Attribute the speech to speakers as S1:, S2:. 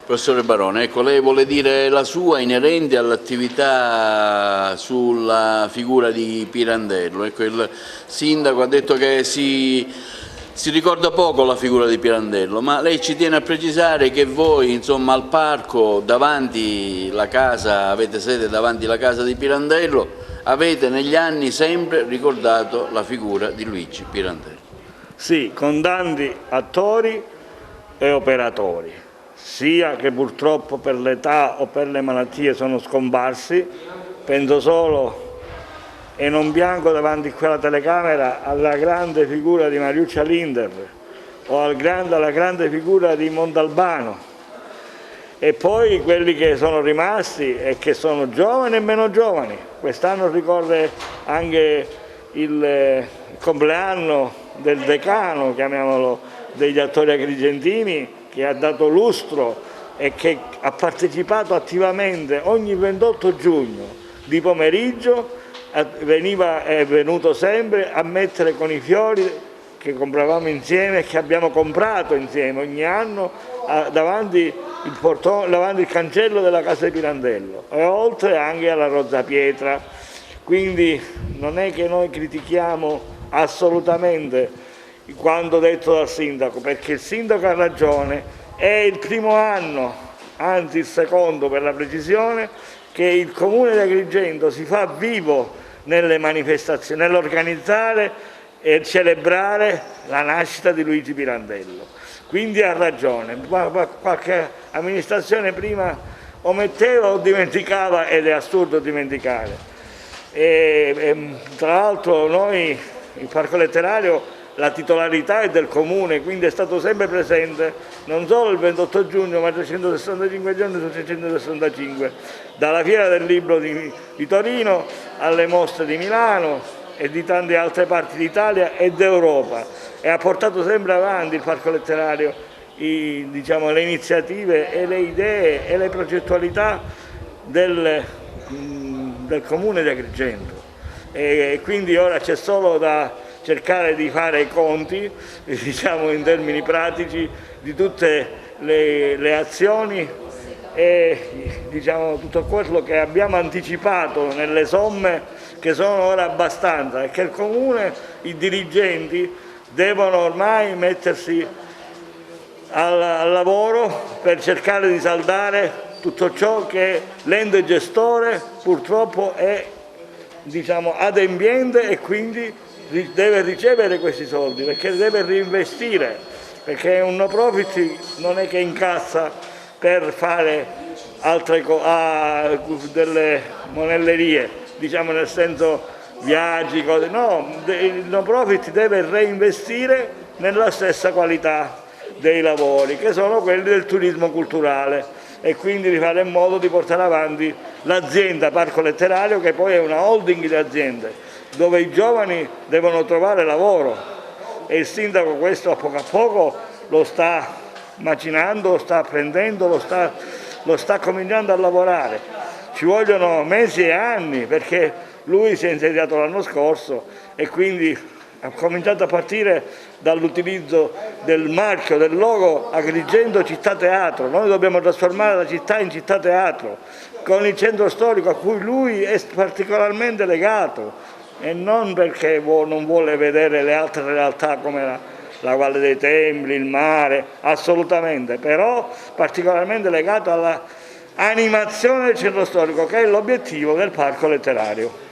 S1: Professore Barone, ecco, lei vuole dire la sua inerente all'attività sulla figura di Pirandello. Ecco, il sindaco ha detto che si ricorda poco la figura di Pirandello, ma lei ci tiene a precisare che voi, insomma, al parco, davanti la casa, avete sede davanti la casa di Pirandello, avete negli anni sempre ricordato la figura di Luigi Pirandello.
S2: Sì, con tanti attori e operatori, sia che purtroppo per l'età o per le malattie sono scomparsi. Penso solo, e non bianco davanti a quella telecamera, alla grande figura di Mariuccia Linder o alla grande figura di Montalbano, e poi quelli che sono rimasti e che sono giovani e meno giovani. Quest'anno ricorre anche il compleanno del decano, chiamiamolo, degli attori agrigentini, che ha dato lustro e che ha partecipato attivamente ogni 28 giugno di pomeriggio, è venuto sempre a mettere con i fiori che compravamo insieme e che abbiamo comprato insieme ogni anno davanti il cancello della casa di Pirandello, e oltre anche alla Rozza Pietra. Quindi non è che noi critichiamo assolutamente quanto detto dal sindaco, perché il sindaco ha ragione. È il primo anno, anzi il secondo per la precisione, che il Comune di Agrigento si fa vivo nelle manifestazioni, nell'organizzare e celebrare la nascita di Luigi Pirandello. Quindi ha ragione. Qualche amministrazione prima ometteva o dimenticava, ed è assurdo dimenticare. Tra l'altro noi, il Parco Letterario, la titolarità è del Comune, quindi è stato sempre presente non solo il 28 giugno, ma 365 giorni su 365, dalla Fiera del Libro di Torino alle mostre di Milano e di tante altre parti d'Italia e d'Europa, e ha portato sempre avanti il Parco Letterario le iniziative e le idee e le progettualità del Comune di Agrigento. E quindi ora c'è solo da cercare di fare i conti, in termini pratici, di tutte le azioni e tutto quello che abbiamo anticipato nelle somme, che sono ora abbastanza, e che il Comune, i dirigenti, devono ormai mettersi al lavoro per cercare di saldare tutto ciò che l'ente gestore purtroppo è adempiente, e quindi deve ricevere questi soldi perché deve reinvestire, perché un no profit non è che incassa per fare delle monellerie, nel senso viaggi, cose. No, il no profit deve reinvestire nella stessa qualità dei lavori, che sono quelli del turismo culturale, e quindi di fare in modo di portare avanti l'azienda Parco Letterario, che poi è una holding di aziende dove i giovani devono trovare lavoro, e il sindaco questo a poco lo sta macinando, lo sta apprendendo, lo sta cominciando a lavorare. Ci vogliono mesi e anni, perché lui si è insediato l'anno scorso e quindi ha cominciato a partire dall'utilizzo del marchio, del logo Agrigento Città Teatro. Noi dobbiamo trasformare la città in città teatro, con il centro storico a cui lui è particolarmente legato, e non perché non vuole vedere le altre realtà come la Valle dei Templi, il mare, assolutamente, però particolarmente legato alla animazione del centro storico, che è l'obiettivo del Parco Letterario.